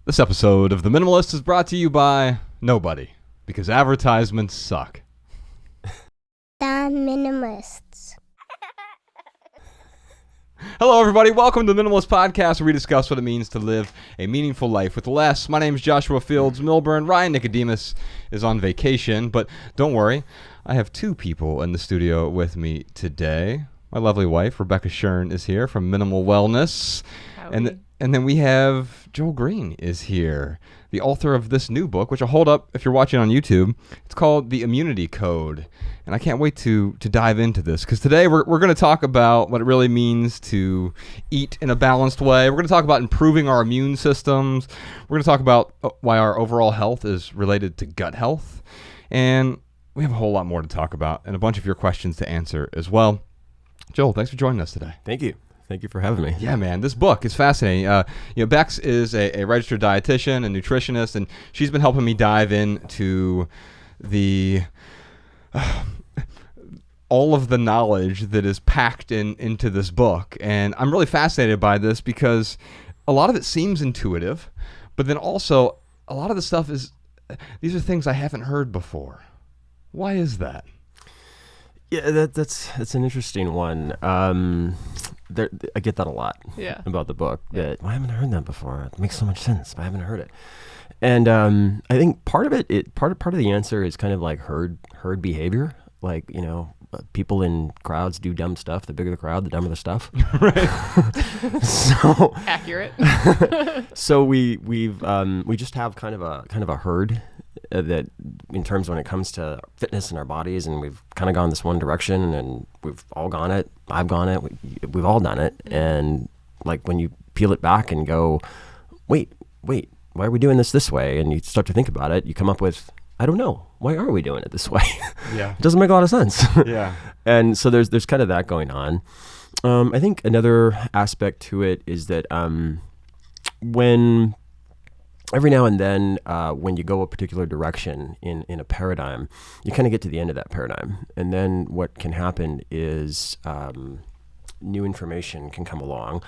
This episode of The Minimalists is brought to you by nobody, because advertisements suck. The Minimalists. Hello, everybody. Welcome to the Minimalist Podcast, where we discuss what it means to live a meaningful life with less. My name is Joshua Fields Milburn. Ryan Nicodemus is on vacation, but don't worry. I have two people in the studio with me today. My lovely wife, Rebecca Shern, is here from Minimal Wellness. And then we have Joel Greene is here, the author of this new book, which I'll hold up if you're watching on YouTube. It's called The Immunity Code. And I can't wait to dive into this, because today we're going to talk about what it really means to eat in a balanced way. We're going to talk about improving our immune systems. We're going to talk about why our overall health is related to gut health. And we have a whole lot more to talk about and a bunch of your questions to answer as well. Joel, thanks for joining us today. Thank you. Thank you for having me. Yeah, man, this book is fascinating. Bex is a registered dietitian and nutritionist, and she's been helping me dive into the all of the knowledge that is packed into this book. And I'm really fascinated by this because a lot of it seems intuitive, but then also a lot of the stuff these are things I haven't heard before. Why is that? Yeah, that's an interesting one. I get that a lot about the book. That I haven't heard that before. It makes so much sense, but I haven't heard it. And I think part of the answer is kind of like herd behavior. Like, people in crowds do dumb stuff. The bigger the crowd, the dumber the stuff. Right. So accurate. So we just have kind of a herd that in terms when it comes to fitness in our bodies, and we've kind of gone this one direction, and we've all gone it. I've gone it. We've all done it. And like when you peel it back and go, wait, why are we doing this way? And you start to think about it, you come up with, I don't know. Why are we doing it this way? Yeah. It doesn't make a lot of sense. Yeah. And so there's kind of that going on. I think another aspect to it is that when every now and then when you go a particular direction in a paradigm, you kind of get to the end of that paradigm. And then what can happen is new information can come along,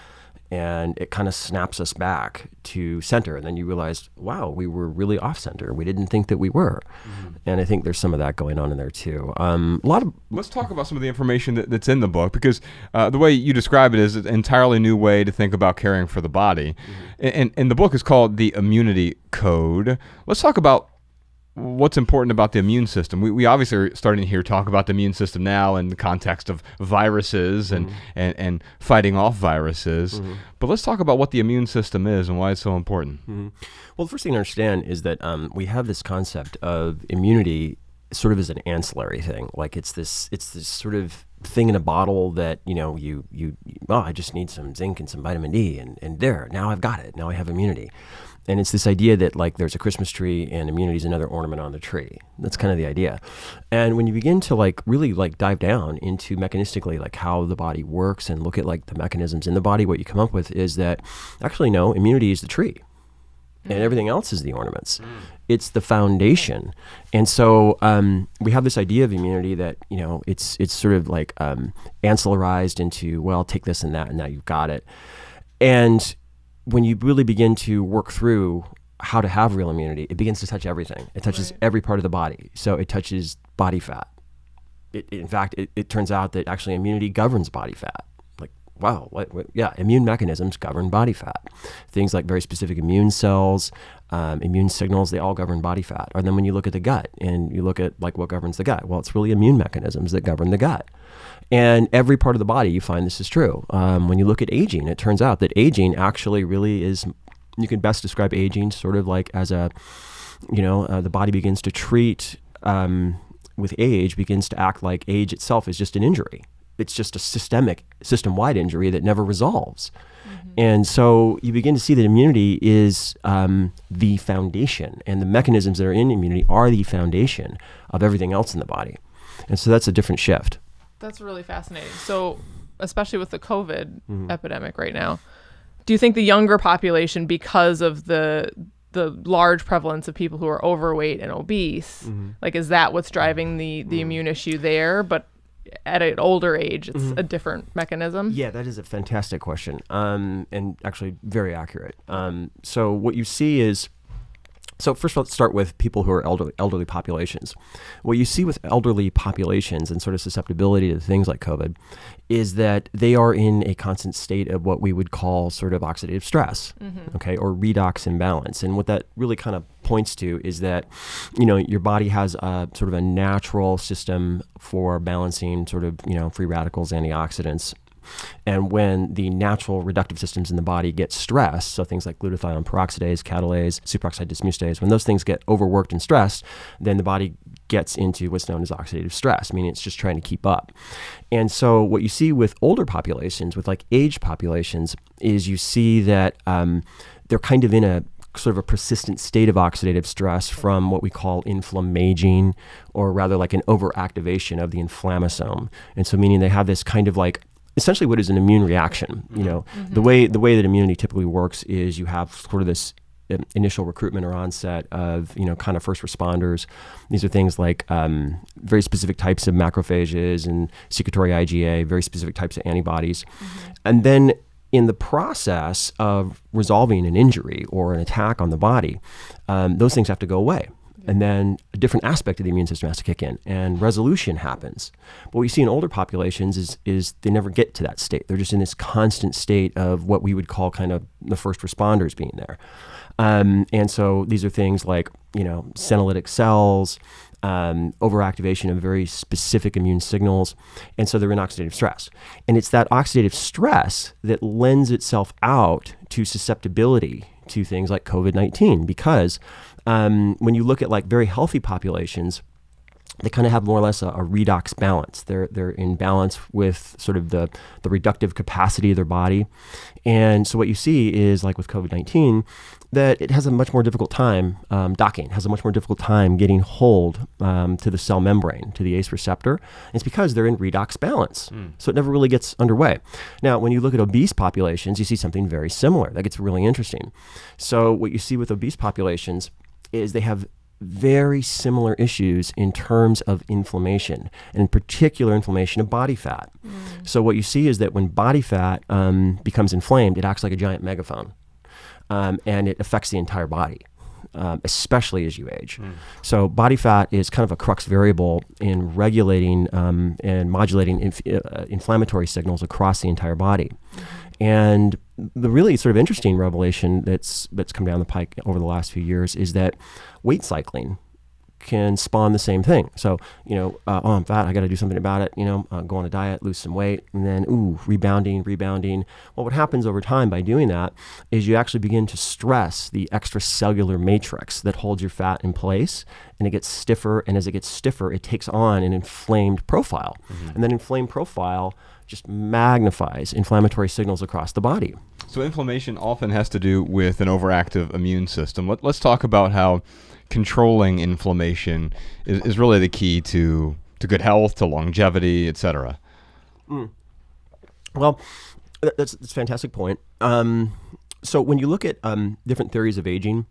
and it kind of snaps us back to center. And then you realize, wow, we were really off center. We didn't think that we were. Mm-hmm. And I think there's some of that going on in there too. Let's talk about some of the information that's in the book, because the way you describe it is an entirely new way to think about caring for the body. Mm-hmm. And the book is called The Immunity Code. Let's talk about what's important about the immune system. We obviously are starting to hear talk about the immune system now in the context of viruses and fighting off viruses. Mm-hmm. But let's talk about what the immune system is and why it's so important. Mm-hmm. Well, the first thing to understand is that we have this concept of immunity sort of as an ancillary thing. Like it's this sort of thing in a bottle that, I just need some zinc and some vitamin D and there, now I've got it. Now I have immunity. And it's this idea that like there's a Christmas tree and immunity is another ornament on the tree. That's kind of the idea. And when you begin to like really like dive down into mechanistically like how the body works and look at like the mechanisms in the body, what you come up with is that actually no, immunity is the tree. And everything else is the ornaments. It's the foundation. And so we have this idea of immunity that, it's sort of like ancillarized into, well, take this and that, and now you've got it. And when you really begin to work through how to have real immunity, it begins to touch everything. It touches every part of the body. So it touches body fat. In fact, it turns out that actually immunity governs body fat. Wow, immune mechanisms govern body fat. Things like very specific immune cells, immune signals, they all govern body fat. And then when you look at the gut and you look at like what governs the gut, well, it's really immune mechanisms that govern the gut. And every part of the body, you find this is true. When you look at aging, it turns out that aging actually really is, you can best describe aging sort of like as the body begins to treat with age, begins to act like age itself is just an injury. It's just a system-wide injury that never resolves. Mm-hmm. And so you begin to see that immunity is the foundation, and the mechanisms that are in immunity are the foundation of everything else in the body. And so that's a different shift. That's really fascinating. So especially with the COVID epidemic right now, do you think the younger population, because of the large prevalence of people who are overweight and obese, like is that what's driving the immune issue there? But at an older age, it's a different mechanism? Yeah, that is a fantastic question, and actually very accurate. So what you see is, so first of all, let's start with people who are elderly populations. What you see with elderly populations and sort of susceptibility to things like COVID is that they are in a constant state of what we would call sort of oxidative stress, okay, or redox imbalance. And what that really kind of points to is that, your body has a sort of a natural system for balancing sort of, free radicals, antioxidants. And when the natural reductive systems in the body get stressed, so things like glutathione peroxidase, catalase, superoxide dismutase, when those things get overworked and stressed, then the body gets into what's known as oxidative stress, meaning it's just trying to keep up. And so what you see with older populations, with like aged populations, is you see that they're kind of in a sort of a persistent state of oxidative stress from what we call inflammaging, or rather like an overactivation of the inflammasome. And so meaning they have this kind of like essentially what is an immune reaction. The way that immunity typically works is you have sort of this initial recruitment or onset of, kind of first responders. These are things like very specific types of macrophages and secretory IgA, very specific types of antibodies. And then in the process of resolving an injury or an attack on the body, those things have to go away. And then a different aspect of the immune system has to kick in, and resolution happens. But what you see in older populations is they never get to that state. They're just in this constant state of what we would call kind of the first responders being there. And so these are things like, senolytic cells, overactivation of very specific immune signals. And so they're in oxidative stress. And it's that oxidative stress that lends itself out to susceptibility to things like COVID-19, because when you look at like very healthy populations, they kind of have more or less a redox balance. They're in balance with sort of the reductive capacity of their body. And so what you see is like with COVID-19, that it has a much more difficult time docking, has a much more difficult time getting hold to the cell membrane, to the ACE receptor. And it's because they're in redox balance. So it never really gets underway. Now, when you look at obese populations, you see something very similar. That gets really interesting. So what you see with obese populations is they have very similar issues in terms of inflammation, and in particular inflammation of body fat. So what you see is that when body fat becomes inflamed, it acts like a giant megaphone, and it affects the entire body, especially as you age. So body fat is kind of a crux variable in regulating and modulating inflammatory signals across the entire body. And the really sort of interesting revelation that's come down the pike over the last few years is that weight cycling can spawn the same thing. So, I'm fat, I got to do something about it, go on a diet, lose some weight, and then, rebounding. Well, what happens over time by doing that is you actually begin to stress the extracellular matrix that holds your fat in place, and it gets stiffer, and as it gets stiffer, it takes on an inflamed profile. And that inflamed profile just magnifies inflammatory signals across the body. So inflammation often has to do with an overactive immune system. Let's talk about how controlling inflammation is really the key to good health, to longevity, etc. Well, that's a fantastic point. So when you look at different theories of aging,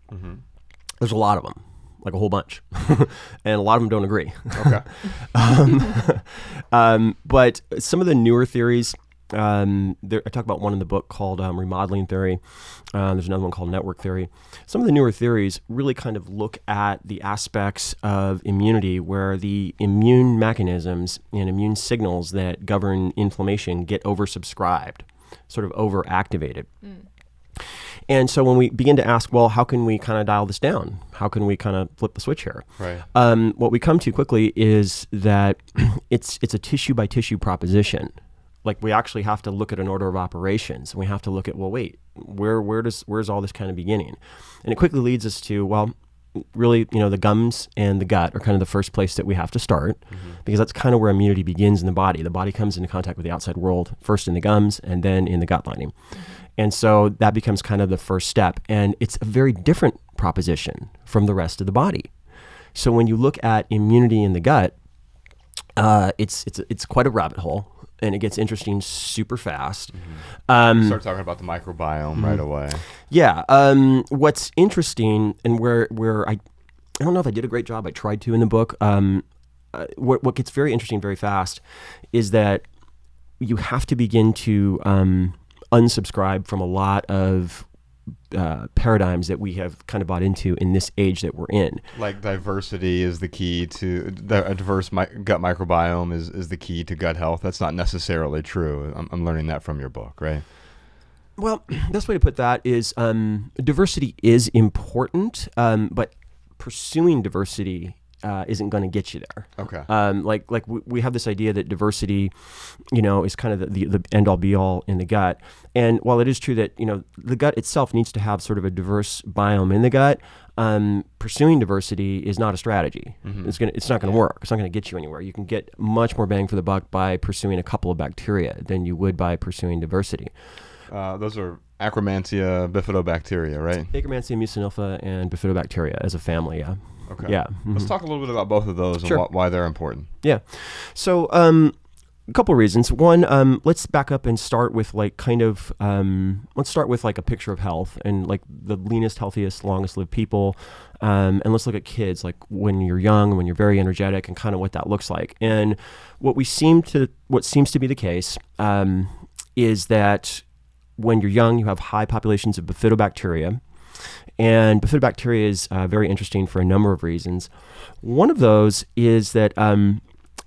there's a lot of them, like a whole bunch, and a lot of them don't agree. Okay. But some of the newer theories, I talk about one in the book called remodeling theory. There's another one called network theory. Some of the newer theories really kind of look at the aspects of immunity where the immune mechanisms and immune signals that govern inflammation get oversubscribed, sort of overactivated. And so when we begin to ask, well, how can we kind of dial this down? How can we kind of flip the switch here? Right. What we come to quickly is that it's a tissue by tissue proposition. Like we actually have to look at an order of operations, and we have to look at, well, wait, where's all this kind of beginning? And it quickly leads us to, well, really, the gums and the gut are kind of the first place that we have to start, because that's kind of where immunity begins in the body. The body comes into contact with the outside world, first in the gums and then in the gut lining. And so that becomes kind of the first step. And it's a very different proposition from the rest of the body. So when you look at immunity in the gut, it's quite a rabbit hole, and it gets interesting super fast. Start talking about the microbiome right away. Yeah. What's interesting, and where I don't know if I did a great job, I tried to in the book, what gets very interesting very fast is that you have to begin to unsubscribe from a lot of paradigms that we have kind of bought into in this age that we're in. Like diversity is the key to a diverse gut microbiome is the key to gut health. That's not necessarily true. I'm learning that from your book, right? Well, the best way to put that is diversity is important, but pursuing diversity isn't going to get you there. Okay. Like we have this idea that diversity, is kind of the end all be all in the gut. And while it is true that, the gut itself needs to have sort of a diverse biome in the gut, pursuing diversity is not a strategy. Mm-hmm. It's not going to work. It's not going to get you anywhere. You can get much more bang for the buck by pursuing a couple of bacteria than you would by pursuing diversity. Those are Akkermansia, bifidobacteria, right? Akkermansia, mucinilpha, and bifidobacteria as a family, yeah. Okay. Yeah. Mm-hmm. Let's talk a little bit about both of those Sure. and why they're important. Yeah. So, a couple of reasons. One, let's back up and start with let's start with like a picture of health and like the leanest, healthiest, longest lived people. And let's look at kids, like when you're young, when you're very energetic and kind of what that looks like. And what seems to be the case, is that when you're young, you have high populations of bifidobacteria. And bifidobacteria is very interesting for a number of reasons. One of those is that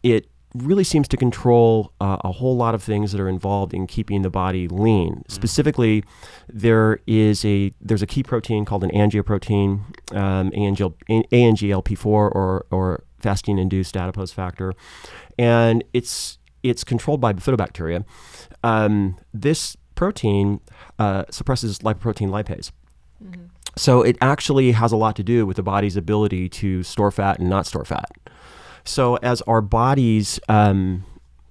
it really seems to control a whole lot of things that are involved in keeping the body lean. Mm. Specifically, there's a key protein called an angioprotein, ANGLP4 or fasting-induced adipose factor, and it's controlled by bifidobacteria. This protein suppresses lipoprotein lipase. Mm-hmm. So it actually has a lot to do with the body's ability to store fat and not store fat. So as our bodies, when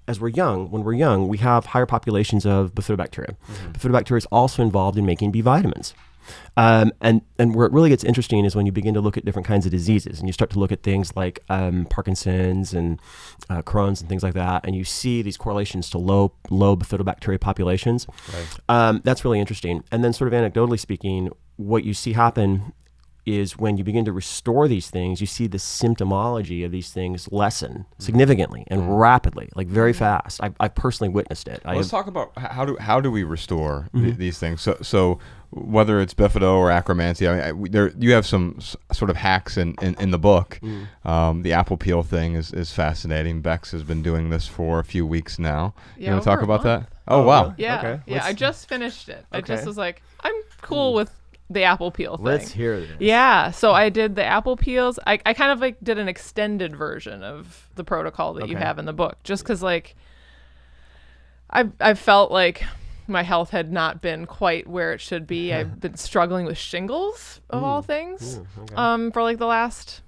we're young, we have higher populations of bifidobacteria. Mm-hmm. Bifidobacteria is also involved in making B vitamins. And where it really gets interesting is when you begin to look at different kinds of diseases and you start to look at things like Parkinson's and Crohn's and things like that, and you see these correlations to low bifidobacteria populations. Right. That's really interesting. And then sort of anecdotally speaking, what you see happen is when you begin to restore these things, you see the symptomology of these things lessen significantly and rapidly, like very fast. I've personally witnessed it. Let's talk about how do we restore these things. So whether it's bifido or Akkermansia, you have some sort of hacks in the book. The apple peel thing is fascinating. Bex has been doing this for a few weeks now. Yeah, you want to talk about that? Oh, wow. Yeah. Okay. Yeah, I just finished it. Okay. I just was like, I'm cool with the apple peel thing. Let's hear this. Yeah, so I did the apple peels. I kind of like did an extended version of the protocol that you have in the book, just because like I felt like my health had not been quite where it should be. I've been struggling with shingles of all things for like the last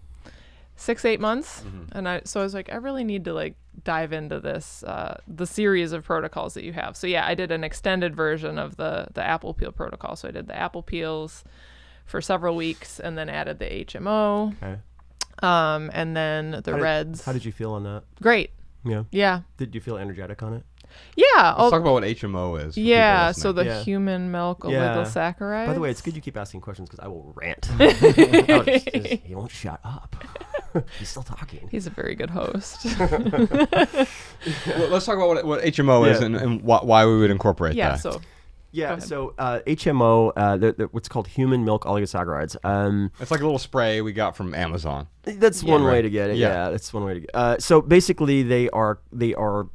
6-8 months, and I was like, I really need to like dive into this the series of protocols that you have. So yeah, I did an extended version of the apple peel protocol. So I did the apple peels for several weeks and then added the HMO. Okay. And then the reds. How did you feel on that? Great. Yeah. Did you feel energetic on it? Yeah. Let's talk about what HMO is. Yeah, so the human milk oligosaccharides. By the way, it's good you keep asking questions because I will rant. He won't shut up. He's still talking. He's a very good host. Well, let's talk about what HMO is and why we would incorporate that. So HMO, what's called human milk oligosaccharides. It's like a little spray we got from Amazon. That's one way to get it. Yeah, that's one way to get it. So basically, they are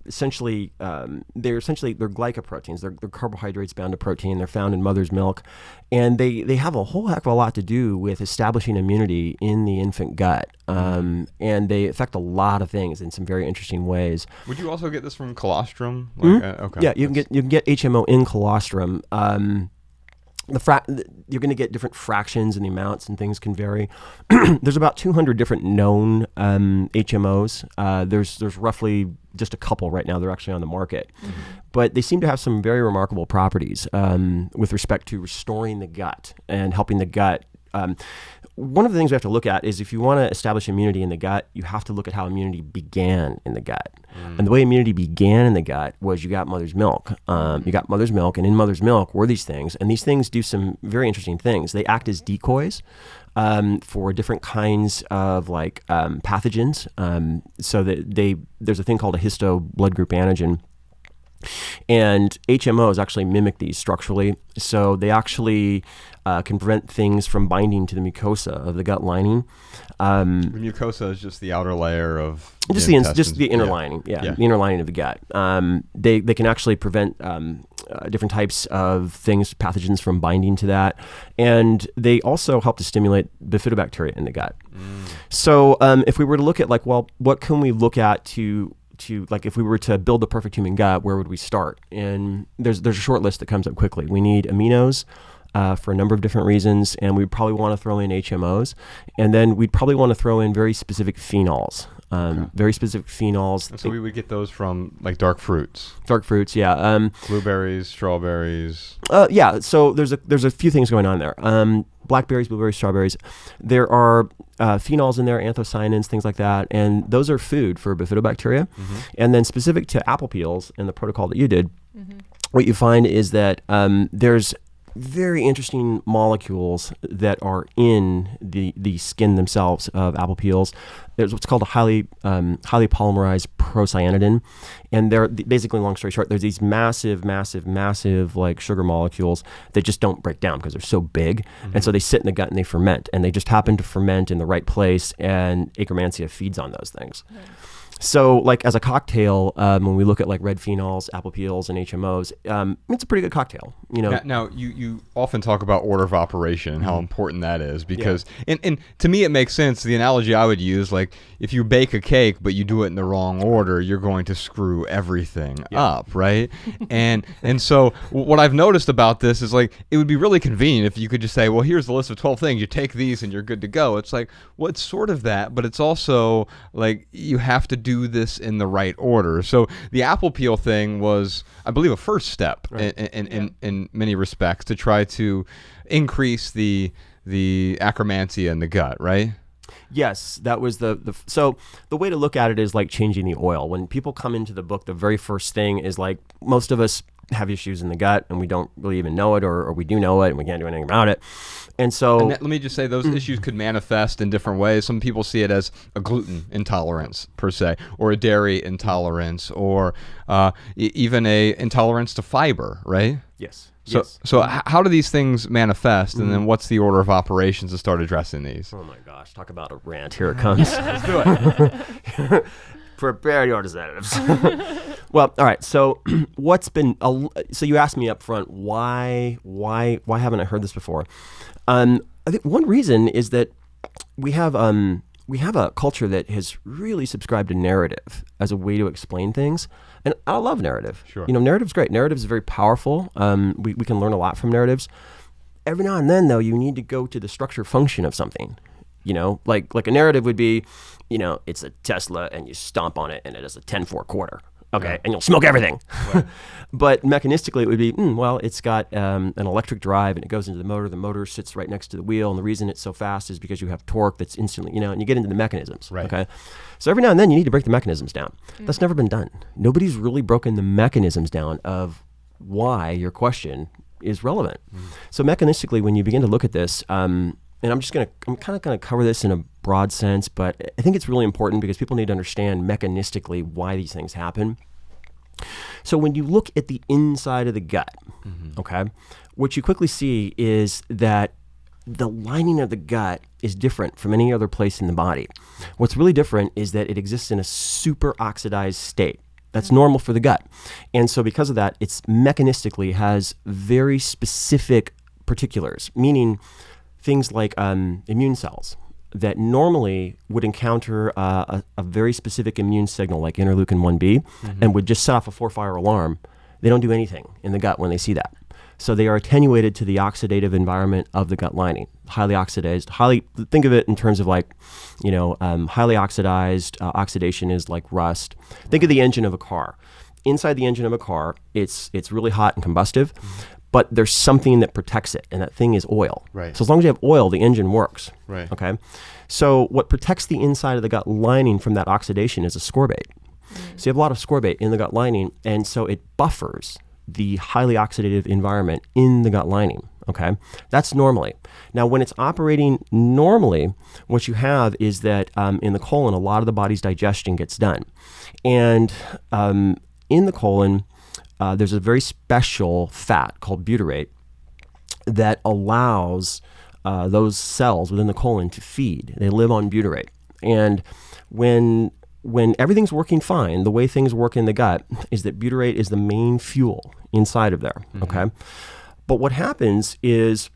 essentially they're glycoproteins. They're carbohydrates bound to protein. They're found in mother's milk, and they have a whole heck of a lot to do with establishing immunity in the infant gut. And they affect a lot of things in some very interesting ways. Would you also get this from colostrum? Okay. Yeah, you can get HMO in colostrum. You're going to get different fractions and the amounts and things can vary. There's about 200 different known HMOs. There's roughly just a couple right now. They're actually on the market. But they seem to have some very remarkable properties with respect to restoring the gut and helping the gut One of the things we have to look at is if you want to establish immunity in the gut, you have to look at how immunity began in the gut. And the way immunity began in the gut was you got mother's milk. And in mother's milk were these things. And these things do some very interesting things. They act as decoys for different kinds of pathogens. So that there's a thing called a histo blood group antigen. And HMOs actually mimic these structurally. So they actually can prevent things from binding to the mucosa of the gut lining. The mucosa is just the outer layer of just the inner lining, the inner lining of the gut. They can actually prevent different types of things, pathogens from binding to that, and they also help to stimulate bifidobacteria in the gut. So if we were to look at what can we look at to if we were to build the perfect human gut, where would we start? And there's a short list that comes up quickly. We need aminos for a number of different reasons, and we'd probably want to throw in HMOs, and then we'd probably want to throw in very specific phenols. Very specific phenols. And so we would get those from dark fruits. Dark fruits, yeah. Blueberries, strawberries. Yeah. So there's a few things going on there. Blackberries, blueberries, strawberries. There are phenols in there, anthocyanins, things like that, and those are food for bifidobacteria. And then specific to apple peels and the protocol that you did, what you find is that there's very interesting molecules that are in the skin themselves of apple peels. There's what's called a highly polymerized procyanidin, and they're basically, long story short, there's these massive sugar molecules that just don't break down because they're so big, and so they sit in the gut and they ferment, and they just happen to ferment in the right place, and Akkermansia feeds on those things. Right. So, as a cocktail, when we look at red phenols, apple peels, and HMOs, it's a pretty good cocktail. Now you often talk about order of operation and how important that is because, and to me, it makes sense. The analogy I would use, if you bake a cake but you do it in the wrong order, you're going to screw everything up, right? and so what I've noticed about this is it would be really convenient if you could just say, well, here's the list of 12 things. You take these and you're good to go. It's well, it's sort of that, but it's also you have to do this in the right order. So the apple peel thing was, I believe, a first step in many respects to try to increase the Akkermansia in the gut, right? Yes, that was so the way to look at it is changing the oil. When people come into the book, the very first thing is most of us have issues in the gut and we don't really even know it, or we do know it and we can't do anything about it. And so let me just say those issues could manifest in different ways. Some people see it as a gluten intolerance per se, or a dairy intolerance, or even a intolerance to fiber, right? Yes. So how do these things manifest, and then what's the order of operations to start addressing these? Oh my gosh, talk about a rant. Here it comes. Let's do it. Prepare your representatives. Well, all right. So so you asked me up front, why haven't I heard this before? I think one reason is that we have a culture that has really subscribed to narrative as a way to explain things. And I love narrative. Sure. Narrative's great. Narrative is very powerful. We can learn a lot from narratives. Every now and then, though, you need to go to the structure function of something. Like a narrative would be, it's a Tesla and you stomp on it and it is a 10-4 quarter. Okay, and you'll smoke everything. Right. But mechanistically, it would be, well, it's got an electric drive and it goes into the motor. The motor sits right next to the wheel, and the reason it's so fast is because you have torque that's instantly, and you get into the mechanisms. Right. Okay, so every now and then you need to break the mechanisms down. That's never been done. Nobody's really broken the mechanisms down of why your question is relevant. So mechanistically, when you begin to look at this, and I'm kind of going to cover this in a broad sense, but I think it's really important because people need to understand mechanistically why these things happen. So when you look at the inside of the gut, okay, what you quickly see is that the lining of the gut is different from any other place in the body. What's really different is that it exists in a super oxidized state. That's normal for the gut. And so because of that, it's mechanistically has very specific particulars, meaning things like immune cells that normally would encounter a very specific immune signal like interleukin 1b and would just set off a 4-fire alarm. They don't do anything in the gut when they see that. So they are attenuated to the oxidative environment of the gut lining, highly oxidized, think of it in terms of highly oxidized, oxidation is like rust. Think of the engine of a car. Inside the engine of a car, it's really hot and combustive. but there's something that protects it, and that thing is oil. Right. So as long as you have oil, the engine works. Right. Okay. So what protects the inside of the gut lining from that oxidation is ascorbate. So you have a lot of ascorbate in the gut lining, and so it buffers the highly oxidative environment in the gut lining. Okay, that's normally. Now, when it's operating normally, what you have is that in the colon, a lot of the body's digestion gets done. And in the colon, there's a very special fat called butyrate that allows those cells within the colon to feed. They live on butyrate. And when everything's working fine, the way things work in the gut is that butyrate is the main fuel inside of there. Okay. But what happens is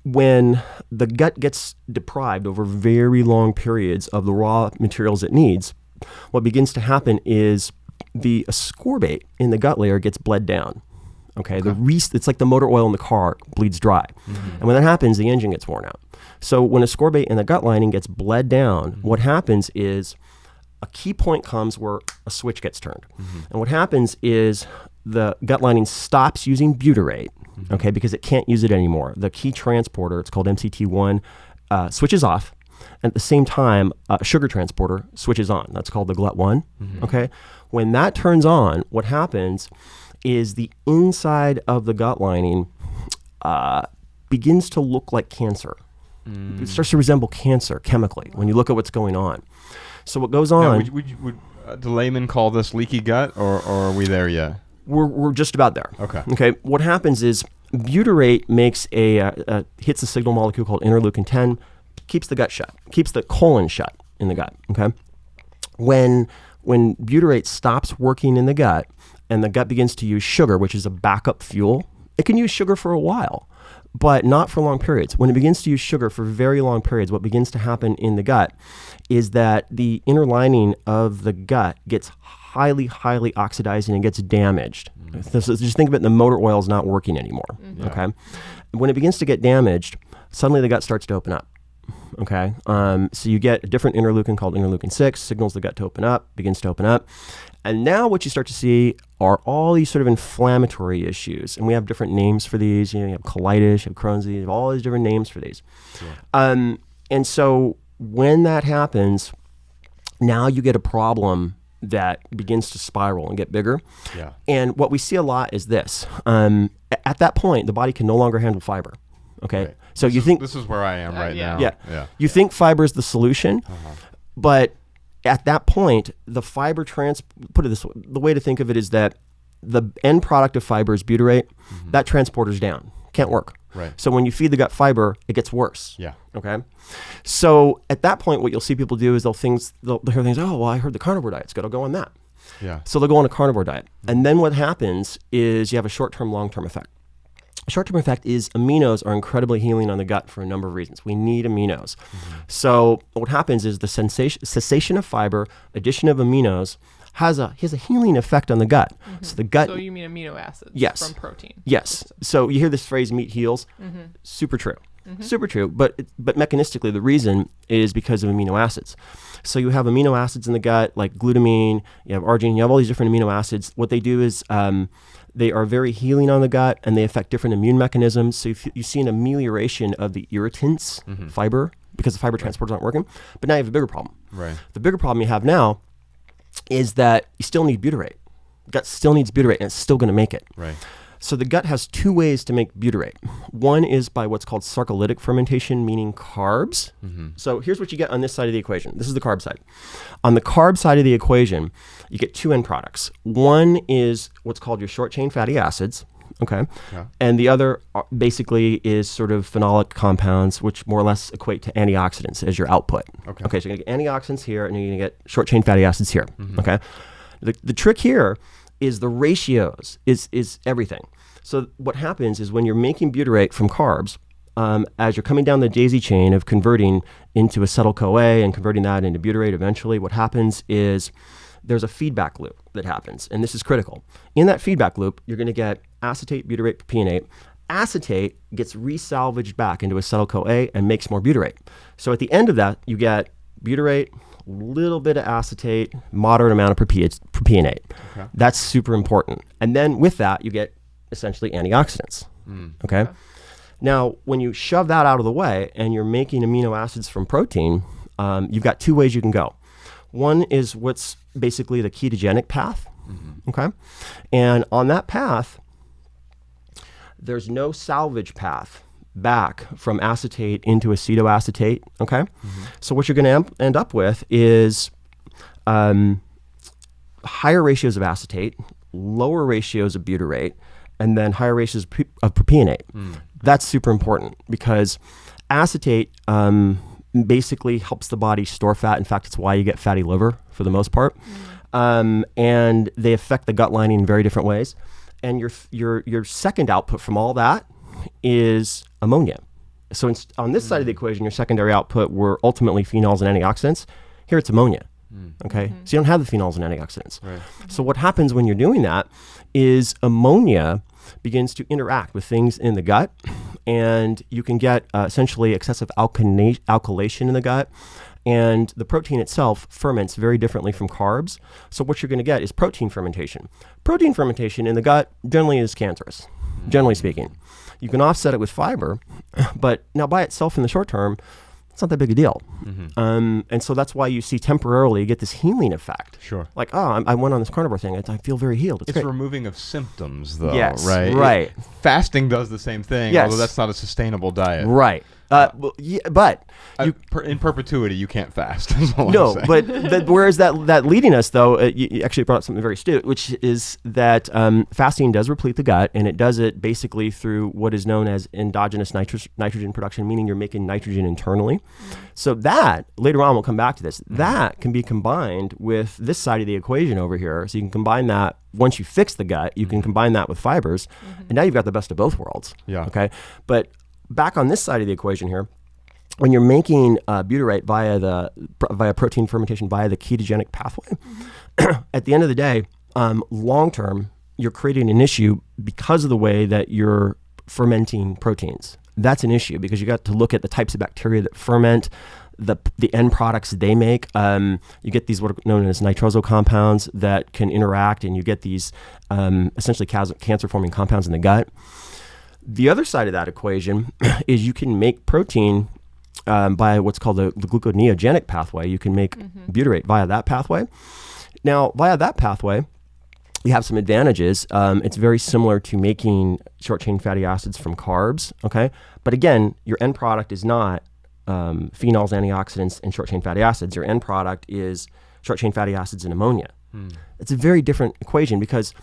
when the gut gets deprived over very long periods of the raw materials it needs, what begins to happen is the ascorbate in the gut layer gets bled down. Okay. It's like the motor oil in the car bleeds dry. And when that happens, the engine gets worn out. So when ascorbate in the gut lining gets bled down, what happens is a key point comes where a switch gets turned. And what happens is the gut lining stops using butyrate, okay, because it can't use it anymore. The key transporter, it's called MCT1, switches off. And at the same time, a sugar transporter switches on. That's called the GLUT1, okay? When that turns on, what happens is the inside of the gut lining begins to look like cancer. It starts to resemble cancer chemically when you look at what's going on. So what goes on... Now, would the layman call this leaky gut, or are we there yet? We're just about there. Okay. Okay. What happens is butyrate makes hits a signal molecule called interleukin 10, keeps the gut shut, keeps the colon shut in the gut. Okay. When butyrate stops working in the gut and the gut begins to use sugar, which is a backup fuel, it can use sugar for a while, but not for long periods. When it begins to use sugar for very long periods, what begins to happen in the gut is that the inner lining of the gut gets highly, highly oxidized and it gets damaged. So just think of it, the motor oil is not working anymore. Okay. When it begins to get damaged, suddenly the gut starts to open up. Okay. So you get a different interleukin called interleukin 6, signals the gut to open up, begins to open up. And now what you start to see are all these sort of inflammatory issues. And we have different names for these. You have colitis, you have Crohn's disease, you have all these different names for these. Sure. And so when that happens, now you get a problem that begins to spiral and get bigger. Yeah. And what we see a lot is this. At that point, the body can no longer handle fiber. Okay. Right. So this is where I am right now. Yeah. You think fiber is the solution, but at that point, the fiber put it this way, the way to think of it is that the end product of fiber is butyrate. That transporter's down. Can't work. Right. So when you feed the gut fiber, it gets worse. Yeah. Okay. So at that point, what you'll see people do is they'll hear things, oh, well, I heard the carnivore diet's good, I'll go on that. Yeah. So they'll go on a carnivore diet. And then what happens is you have a short-term, long-term effect. A short-term effect is aminos are incredibly healing on the gut for a number of reasons. We need aminos. So what happens is the cessation of fiber, addition of aminos, has a healing effect on the gut. So the gut. So you mean amino acids? Yes. From protein. Yes. So you hear this phrase, meat heals. Super true. Super true. But mechanistically, the reason is because of amino acids. So you have amino acids in the gut, like glutamine, you have arginine, you have all these different amino acids. What they do is they are very healing on the gut, and they affect different immune mechanisms. So you see an amelioration of the irritants, fiber, because the fiber transporters aren't working. But now you have a bigger problem. Right. The bigger problem you have now is that you still need butyrate. The gut still needs butyrate, and it's still going to make it. Right. So the gut has two ways to make butyrate. One is by what's called sarcolytic fermentation, meaning carbs. So here's what you get on this side of the equation. This is the carb side. On the carb side of the equation, you get two end products. One is what's called your short-chain fatty acids, okay? Yeah. And the other basically is sort of phenolic compounds, which more or less equate to antioxidants as your output. Okay, so you're going to get antioxidants here, and you're going to get short-chain fatty acids here, okay? The trick here is the ratios, is everything. So what happens is when you're making butyrate from carbs, as you're coming down the daisy chain of converting into acetyl-CoA and converting that into butyrate eventually, what happens is there's a feedback loop that happens, and this is critical. In that feedback loop, you're going to get acetate, butyrate, propionate. Acetate gets resalvaged back into acetyl-CoA and makes more butyrate. So at the end of that, you get butyrate, little bit of acetate, moderate amount of propionate. Okay. That's super important. And then with that, you get essentially antioxidants. Okay. Now, when you shove that out of the way and you're making amino acids from protein, you've got two ways you can go. One is what's basically the ketogenic path. Okay. And on that path, there's no salvage path back from acetate into acetoacetate. Okay. So what you're going to end up with is higher ratios of acetate, lower ratios of butyrate, and then higher ratios of propionate. That's super important because acetate basically helps the body store fat. In fact, it's why you get fatty liver for the most part. And they affect the gut lining in very different ways. And your second output from all that is ammonia. So on this side of the equation, your secondary output were ultimately phenols and antioxidants. Here it's ammonia. Okay, so you don't have the phenols and antioxidants. Right. So what happens when you're doing that is ammonia begins to interact with things in the gut, and you can get essentially excessive alkylation in the gut, and the protein itself ferments very differently from carbs. So what you're going to get is protein fermentation. Protein fermentation in the gut generally is cancerous, generally speaking. You can offset it with fiber, but now by itself in the short term, it's not that big a deal. And so that's why you see temporarily you get this healing effect. Sure. Like, oh, I went on this carnivore thing. I feel very healed. It's great. removing of symptoms, though, Yes, right? right. Fasting does the same thing, Yes. although that's not a sustainable diet. Right. Well, yeah, but In perpetuity, you can't fast. Is all no, I'm saying. but whereas that leading us, though, you actually brought up something very astute, which is that fasting does replete the gut, and it does it basically through what is known as endogenous nitrogen production, meaning you're making nitrogen internally. So that, later on, we'll come back to this, that can be combined with this side of the equation over here. So you can combine that, once you fix the gut, you can combine that with fibers, and now you've got the best of both worlds. Yeah. Okay. But back on this side of the equation here, when you're making butyrate via protein fermentation via the ketogenic pathway, at the end of the day, long term, you're creating an issue because of the way that you're fermenting proteins. That's an issue because you got to look at the types of bacteria that ferment, the end products they make. You get these what are known as nitroso compounds that can interact, and you get these essentially cancer-forming compounds in the gut. The other side of that equation is you can make protein by what's called the gluconeogenic pathway. You can make butyrate via that pathway. Now, via that pathway, you have some advantages. It's very similar to making short-chain fatty acids from carbs, okay? But again, your end product is not phenols, antioxidants, and short-chain fatty acids. Your end product is short-chain fatty acids and ammonia. It's a very different equation because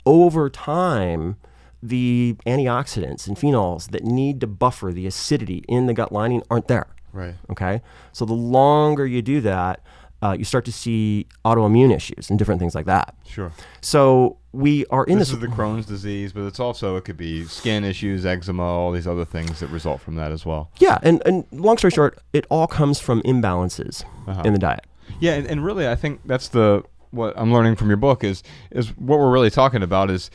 over time, the antioxidants and phenols that need to buffer the acidity in the gut lining aren't there. Right. Okay. So the longer you do that, you start to see autoimmune issues and different things like that. Sure. So we are in This is the Crohn's disease, but it could be skin issues, eczema, all these other things that result from that as well. Yeah. And long story short, it all comes from imbalances in the diet. Yeah. And really, I think that's what I'm learning from your book is what we're really talking about is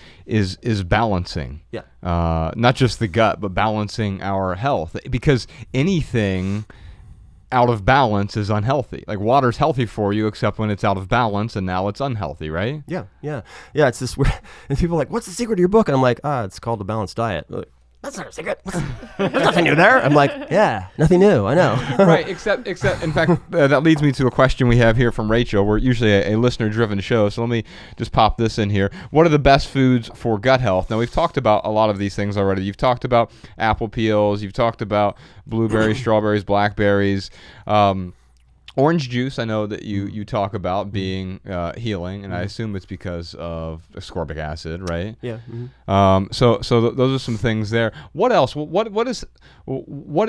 balancing. Yeah. Not just the gut, but balancing our health, because anything out of balance is unhealthy. Like water's healthy for you, except when it's out of balance, and now it's unhealthy, right? Yeah. It's this weird, and people are like, "What's the secret to your book?" And I'm like, it's called a balanced diet. Like, that's not a secret. There's nothing new there. I'm like, yeah, nothing new. I know. Right. Except, in fact, that leads me to a question we have here from Rachel. We're usually a listener-driven show, so let me just pop this in here. What are the best foods for gut health? Now, we've talked about a lot of these things already. You've talked about apple peels. You've talked about blueberries, strawberries, blackberries. Orange juice, I know that you talk about being healing, and I assume it's because of ascorbic acid, right? Yeah. So those are some things there. What else? What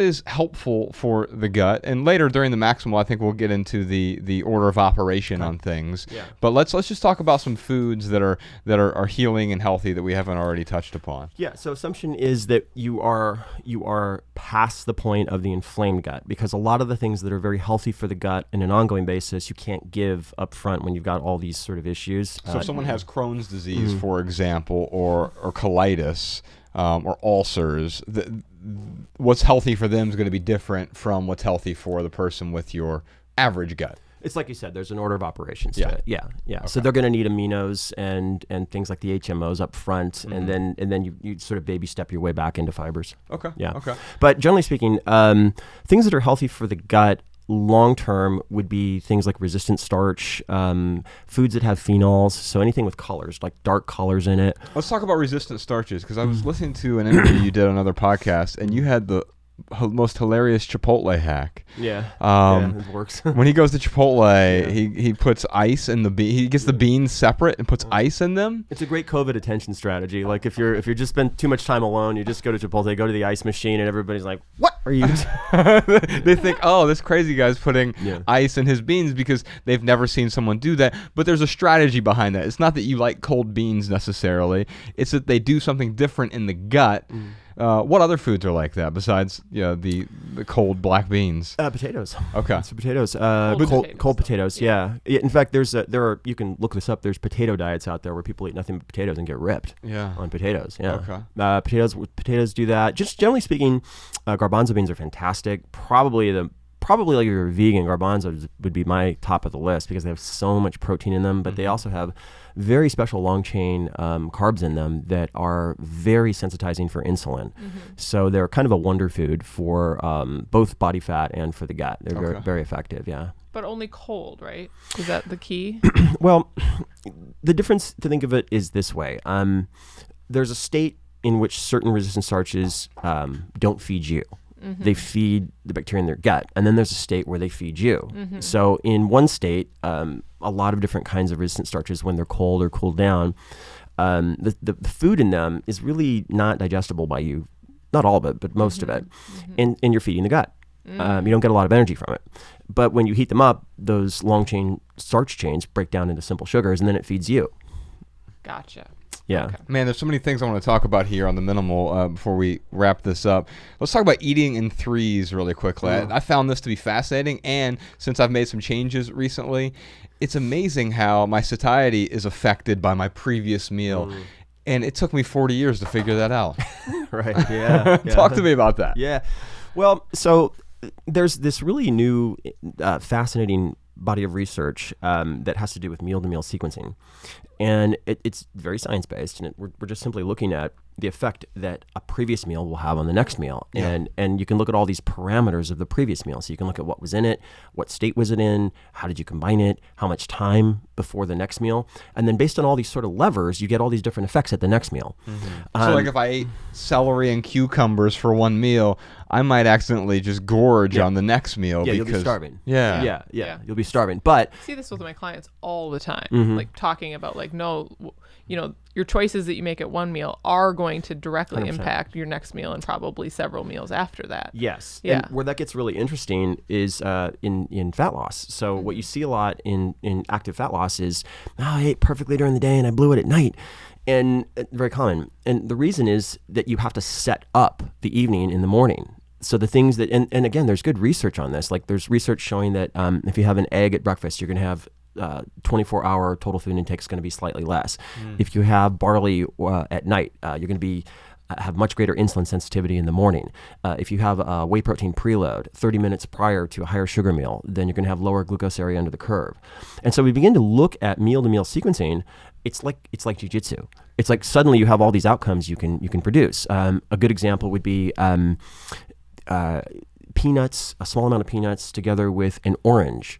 is helpful for the gut? And later during the maximal, I think we'll get into the order of operation on things. Yeah. But let's just talk about some foods that are healing and healthy that we haven't already touched upon. Yeah. So assumption is that you are past the point of the inflamed gut, because a lot of the things that are very healthy for the gut in an ongoing basis, you can't give up front when you've got all these sort of issues. So if someone has Crohn's disease, for example, or colitis, or ulcers, what's healthy for them is going to be different from what's healthy for the person with your average gut. It's like you said, there's an order of operations Yeah. to it. Yeah. Okay. So they're going to need aminos and things like the HMOs up front, and then you sort of baby step your way back into fibers. Okay. Yeah. Okay. But generally speaking, things that are healthy for the gut long term would be things like resistant starch, foods that have phenols, so anything with colors, like dark colors in it. Let's talk about resistant starches, because I was listening to an interview you did on another podcast, and you had the most hilarious Chipotle hack. Yeah. It works. When he goes to Chipotle, he puts ice in the he gets the beans separate and puts ice in them. It's a great COVID attention strategy. Like if you're just spend too much time alone, you just go to Chipotle, go to the ice machine, and everybody's like, "What are you?" They think, "Oh, this crazy guy's putting Yeah. ice in his beans," because they've never seen someone do that. But there's a strategy behind that. It's not that you like cold beans necessarily. It's that they do something different in the gut. What other foods are like that besides the cold black beans? Potatoes. Okay. So potatoes. Potatoes. Cold potatoes. Yeah. In fact, there are you can look this up. There's potato diets out there where people eat nothing but potatoes and get ripped. Yeah. On potatoes. Yeah. Okay. Potatoes do that. Just generally speaking, garbanzo beans are fantastic. Probably like if you're a vegan, garbanzos would be my top of the list because they have so much protein in them, but they also have very special long chain carbs in them that are very sensitizing for insulin. So they're kind of a wonder food for both body fat and for the gut. They're very, very effective. Yeah. But only cold, right? Is that the key? Well, the difference to think of it is this way. There's a state in which certain resistant starches don't feed you. They feed the bacteria in their gut. And then there's a state where they feed you. So in one state, a lot of different kinds of resistant starches, when they're cold or cooled down, the food in them is really not digestible by you. Not all of it, but most of it. And you're feeding the gut. You don't get a lot of energy from it. But when you heat them up, those long chain starch chains break down into simple sugars, and then it feeds you. Gotcha. Yeah. Okay. Man, there's so many things I want to talk about here on the minimal before we wrap this up. Let's talk about eating in threes really quickly. I found this to be fascinating, and since I've made some changes recently, it's amazing how my satiety is affected by my previous meal. And it took me 40 years to figure that out. Right. Yeah. Talk to me about that. Yeah. Well, so there's this really new, fascinating body of research that has to do with meal-to-meal sequencing. And it's very science-based, and we're just simply looking at the effect that a previous meal will have on the next meal. And you can look at all these parameters of the previous meal. So you can look at what was in it, what state was it in, how did you combine it, how much time before the next meal. And then based on all these sort of levers, you get all these different effects at the next meal. So like if I ate celery and cucumbers for one meal, I might accidentally just gorge on the next meal. Yeah, because, you'll be starving. Yeah. Yeah. You'll be starving. But See this with my clients all the time, like talking about like, no, your choices that you make at one meal are going to directly 100%. impact your next meal and probably several meals after that. yes. Yeah. And where that gets really interesting is in fat loss. So what you see a lot in active fat loss is, I ate perfectly during the day and I blew it at night. And very common. And the reason is that you have to set up the evening in the morning. So the things that, and again, there's good research on this. Like there's research showing that if you have an egg at breakfast, you're going to have 24-hour total food intake is going to be slightly less. If you have barley at night, you're going to be have much greater insulin sensitivity in the morning. If you have a whey protein preload 30 minutes prior to a higher sugar meal, then you're going to have lower glucose area under the curve. And so we begin to look at meal-to-meal sequencing. It's like jiu-jitsu. It's like suddenly you have all these outcomes you can produce. A good example would be peanuts, a small amount of peanuts together with an orange.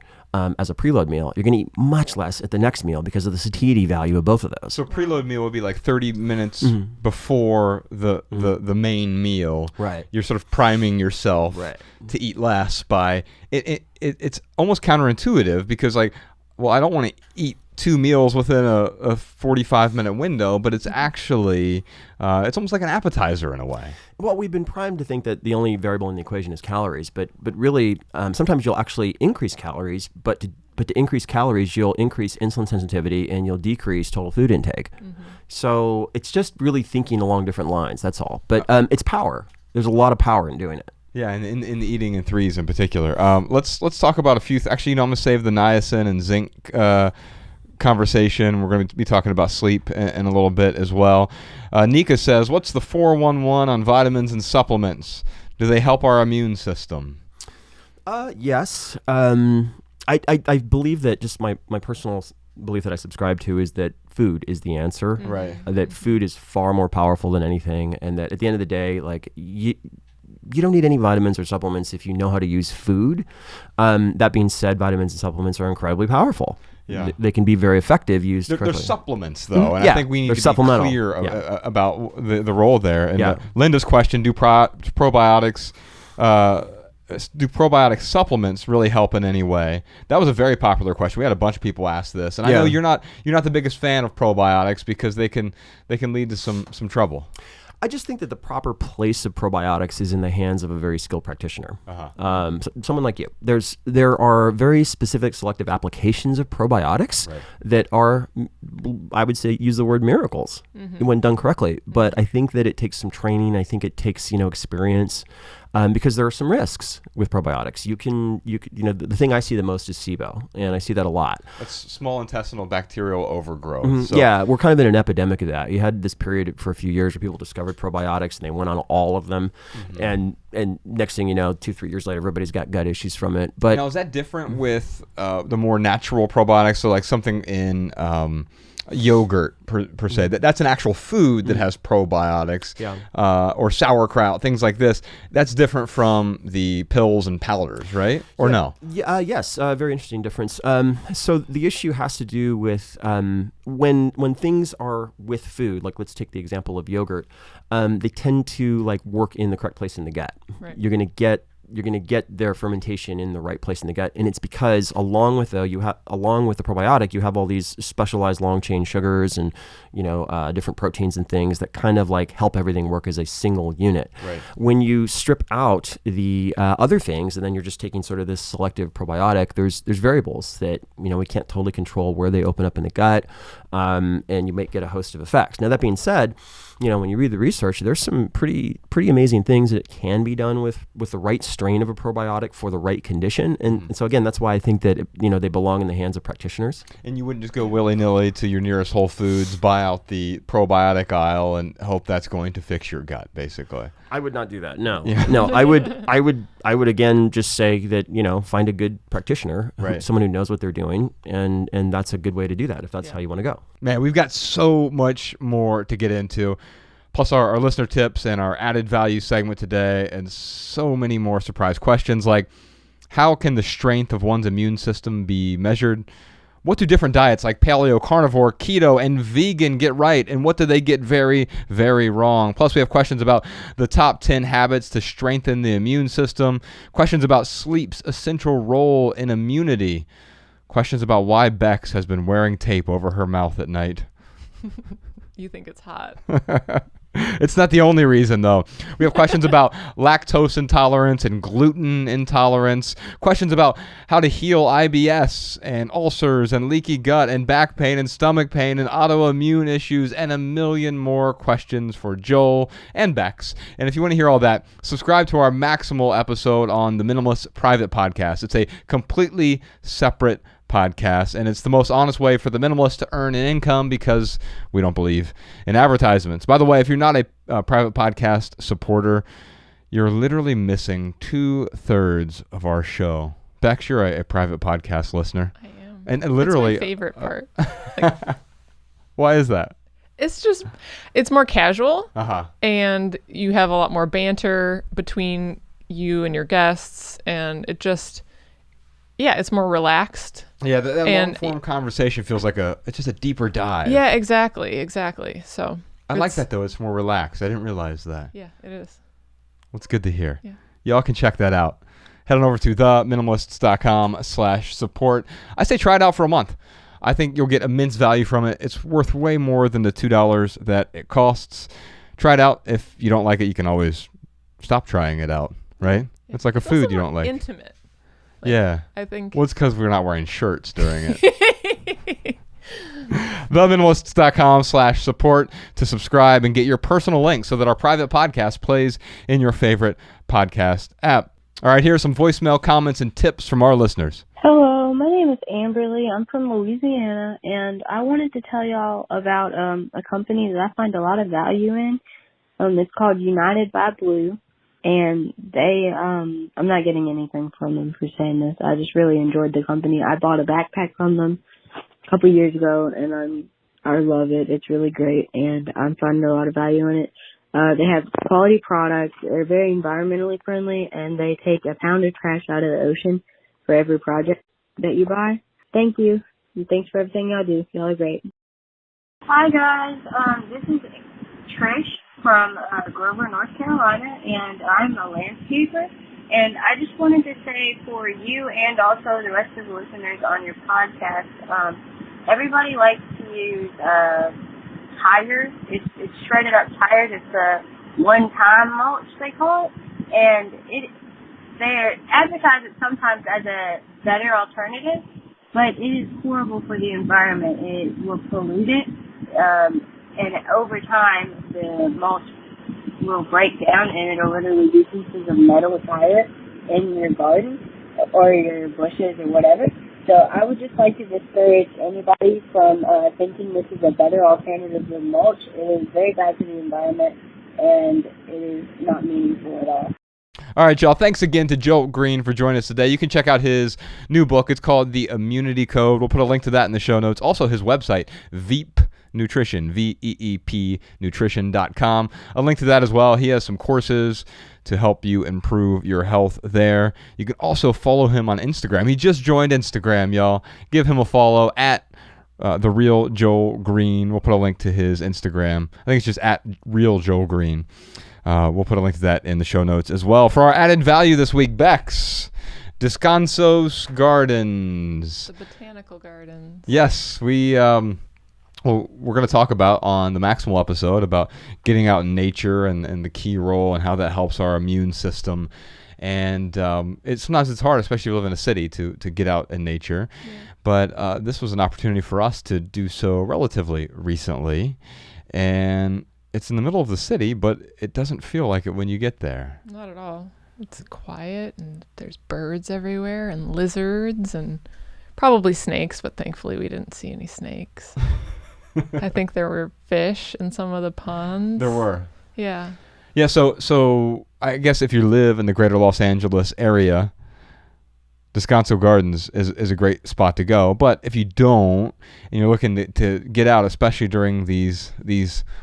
As a preload meal, you're going to eat much less at the next meal because of the satiety value of both of those. So preload meal would be like 30 minutes before the main meal. Right. You're sort of priming yourself to eat less by it's almost counterintuitive because like, well, I don't want to eat 2 meals within a 45-minute window, but it's actually it's almost like an appetizer in a way. Well, we've been primed to think that the only variable in the equation is calories, but really sometimes you'll actually increase calories, but to increase calories, you'll increase insulin sensitivity and you'll decrease total food intake. So it's just really thinking along different lines. That's all. But it's power. There's a lot of power in doing it. Yeah, and in the eating in threes in particular. Let's talk about a few. Actually, I'm going to save the niacin and zinc conversation. We're going to be talking about sleep in a little bit as well. Nika says, what's the 411 on vitamins and supplements? Do they help our immune system? Yes. I believe that just my personal belief that I subscribe to is that food is the answer. Right. That food is far more powerful than anything, and that at the end of the day, like you don't need any vitamins or supplements if you know how to use food. That being said, vitamins and supplements are incredibly powerful. Yeah. They can be very effective used correctly. They're supplements, though, and Yeah, I think we need they're to be supplemental. clear Yeah. about the role there. And Yeah. Linda's question: do probiotics supplements really help in any way? That was a very popular question. We had a bunch of people ask this, and I know you're not the biggest fan of probiotics because they can lead to some trouble. I just think that the proper place of probiotics is in the hands of a very skilled practitioner. Someone like you. There are very specific selective applications of probiotics that are, I would say, use the word miracles when done correctly. But I think that it takes some training. I think it takes experience. Because there are some risks with probiotics. You can the thing I see the most is SIBO, and I see that a lot. That's small intestinal bacterial overgrowth. Mm-hmm. So. Yeah, we're kind of in an epidemic of that. You had this period for a few years where people discovered probiotics, and they went on all of them, and next thing you know, 2-3 years later, everybody's got gut issues from it. But now, is that different with the more natural probiotics? So, like something in yogurt per se, that's an actual food that has probiotics, or sauerkraut, things like this. That's different from the pills and powders, right? Or no? Yes, very interesting difference. So the issue has to do with when things are with food, like let's take the example of yogurt, they tend to work in the correct place in the gut. Right. You're going to get their fermentation in the right place in the gut, and it's because along with the probiotic, you have all these specialized long chain sugars and different proteins and things that kind of help everything work as a single unit. Right. When you strip out the other things, and then you're just taking sort of this selective probiotic, there's variables that we can't totally control where they open up in the gut, and you might get a host of effects. Now that being said, when you read the research, there's some pretty amazing things that can be done with the right strain of a probiotic for the right condition. And so again, that's why I think that they belong in the hands of practitioners. And you wouldn't just go willy-nilly to your nearest Whole Foods, buy out the probiotic aisle, and hope that's going to fix your gut, basically. I would not do that. No. Yeah. No, I would again just say that, find a good practitioner, someone who knows what they're doing, and that's a good way to do that if that's how you want to go. Man, we've got so much more to get into. Plus our listener tips and our added value segment today, and so many more surprise questions like, how can the strength of one's immune system be measured? What do different diets like paleo, carnivore, keto, and vegan get right? And what do they get very, very wrong? Plus, we have questions about the top 10 habits to strengthen the immune system, questions about sleep's essential role in immunity, questions about why Bex has been wearing tape over her mouth at night. You think it's hot. It's not the only reason, though. We have questions about lactose intolerance and gluten intolerance, questions about how to heal IBS and ulcers and leaky gut and back pain and stomach pain and autoimmune issues, and a million more questions for Joel and Bex. And if you want to hear all that, subscribe to our Maximal episode on the Minimalists private podcast. It's a completely separate podcast, and it's the most honest way for the minimalists to earn an income because we don't believe in advertisements. By the way, if you're not a private podcast supporter, you're literally missing 2/3 of our show. Bex, you're a private podcast listener. I am. And literally, it's my favorite part. Why is that? It's more casual, Uh-huh. and you have a lot more banter between you and your guests, and it's more relaxed. Yeah, that long-form conversation feels like it's just a deeper dive. Yeah, exactly. So I like that, though. It's more relaxed. I didn't realize that. Yeah, it is. Well, it's good to hear. Yeah. Y'all can check that out. Head on over to theminimalists.com/support. I say try it out for a month. I think you'll get immense value from it. It's worth way more than the $2 that it costs. Try it out. If you don't like it, you can always stop trying it out, right? Yeah. It's like a food you don't like. Intimate. Yeah. I think. Well, it's because we're not wearing shirts during it. theminimalists.com/support to subscribe and get your personal link so that our private podcast plays in your favorite podcast app. All right, here are some voicemail comments and tips from our listeners. Hello, my name is Amberly. I'm from Louisiana, and I wanted to tell y'all about a company that I find a lot of value in. It's called United by Blue. And I'm not getting anything from them for saying this. I just really enjoyed the company. I bought a backpack from them a couple of years ago, and I love it. It's really great, and I'm finding a lot of value in it. They have quality products. They're very environmentally friendly, and they take a pound of trash out of the ocean for every project that you buy. Thank you. And thanks for everything y'all do. Y'all are great. Hi, guys. This is Trish from Grover, North Carolina, and I'm a landscaper. And I just wanted to say for you and also the rest of the listeners on your podcast, everybody likes to use tires. It's shredded up tires. It's a one-time mulch, they call it. And they advertise it sometimes as a better alternative, but it is horrible for the environment. It will pollute it, and over time, the mulch will break down, and it'll literally be pieces of metal tire in your garden or your bushes or whatever. So I would just like to discourage anybody from thinking this is a better alternative than mulch. It is very bad for the environment, and it is not meaningful at all. All right, y'all. Thanks again to Joe Greene for joining us today. You can check out his new book. It's called The Immunity Code. We'll put a link to that in the show notes. Also, his website, Veep Nutrition, VEEP nutrition.com. A link to that as well. He has some courses to help you improve your health there. You can also follow him on Instagram. He just joined Instagram, y'all. Give him a follow at The Real Joel Greene. We'll put a link to his Instagram. I think it's just at Real Joel Greene. We'll put a link to that in the show notes as well. For our added value this week, Bex, Descansos Gardens. The botanical gardens. Yes, we're going to talk about on the Maximal episode about getting out in nature and the key role and how that helps our immune system. And sometimes it's hard, especially if you live in a city, to get out in nature. Yeah. But this was an opportunity for us to do so relatively recently. And it's in the middle of the city, but it doesn't feel like it when you get there. Not at all. It's quiet, and there's birds everywhere, and lizards, and probably snakes, but thankfully we didn't see any snakes. I think there were fish in some of the ponds. There were. Yeah. Yeah, so I guess if you live in the greater Los Angeles area, Descanso Gardens is a great spot to go. But if you don't, and you're looking to get out, especially during these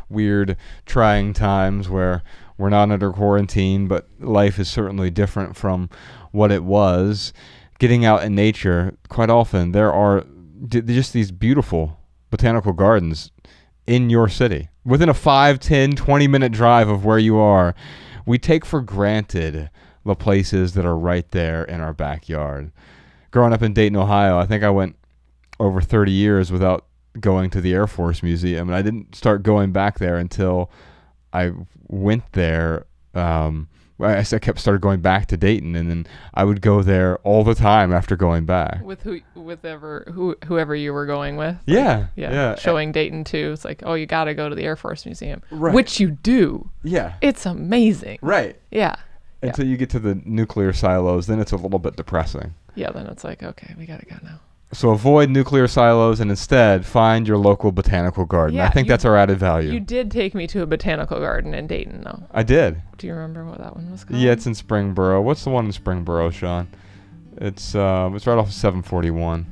weird, trying times where we're not under quarantine, but life is certainly different from what it was, getting out in nature, quite often there are just these beautiful botanical gardens in your city. Within a 5, 10, 20-minute drive of where you are, we take for granted the places that are right there in our backyard. Growing up in Dayton, Ohio, I think I went over 30 years without going to the Air Force Museum, and I didn't start going back there until I went there. I started going back to Dayton, and then I would go there all the time after going back. With whoever you were going with. Yeah. Showing Dayton too. It's like, oh, you got to go to the Air Force Museum, right. Which you do. Yeah. It's amazing. Right. Yeah. Until you get to the nuclear silos, then it's a little bit depressing. Yeah, then it's like, okay, we got to go now. So avoid nuclear silos and instead find your local botanical garden. Yeah, I think that's our added value. You did take me to a botanical garden in Dayton, though. I did. Do you remember what that one was called? Yeah, it's in Springboro. What's the one in Springboro, Sean? It's right off of 741.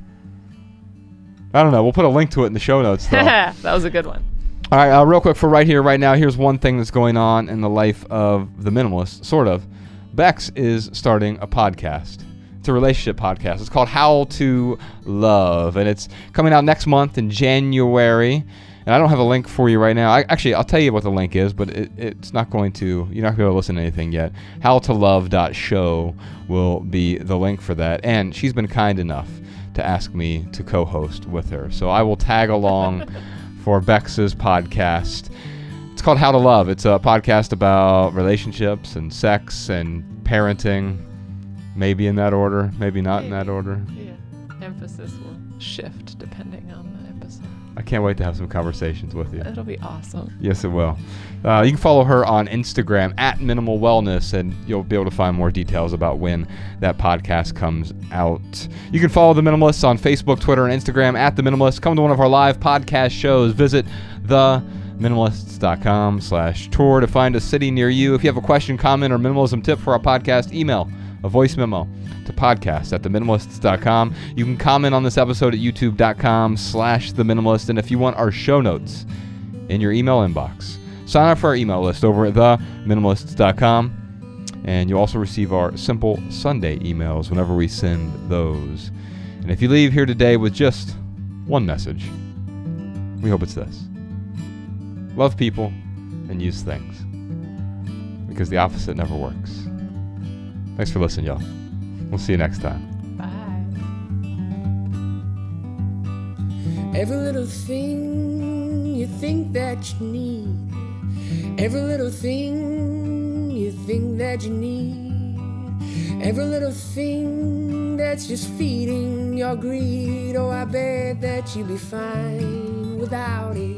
I don't know. We'll put a link to it in the show notes, though. That was a good one. All right, real quick for right here, right now, here's one thing that's going on in the life of the minimalist, sort of. Bex is starting a podcast. It's a relationship podcast. It's called How to Love, and it's coming out next month in January. And I don't have a link for you right now. I'll tell you what the link is, but it's not going to, you're not going to be able to listen to anything yet. howtolove.show will be the link for that. And she's been kind enough to ask me to co-host with her. So I will tag along for Bex's podcast. It's called How to Love. It's a podcast about relationships and sex and parenting. Maybe in that order, maybe not in that order. Yeah. Emphasis will shift depending on the episode. I can't wait to have some conversations with you. It'll be awesome. Yes, it will. You can follow her on Instagram at Minimal Wellness, and you'll be able to find more details about when that podcast comes out. You can follow The Minimalists on Facebook, Twitter, and Instagram at The Minimalists. Come to one of our live podcast shows. Visit the minimalists.com/tour to find a city near you. If you have a question, comment, or minimalism tip for our podcast, email a voice memo to podcast@theminimalists.com. You can comment on this episode at youtube.com/theminimalist. And if you want our show notes in your email inbox, sign up for our email list over at theminimalists.com. And you'll also receive our Simple Sunday emails whenever we send those. And if you leave here today with just one message, we hope it's this: love people and use things, because the opposite never works. Thanks for listening, y'all. We'll see you next time. Bye. Every little thing you think that you need, every little thing you think that you need, every little thing that's just feeding your greed. Oh, I bet that you'd be fine without it.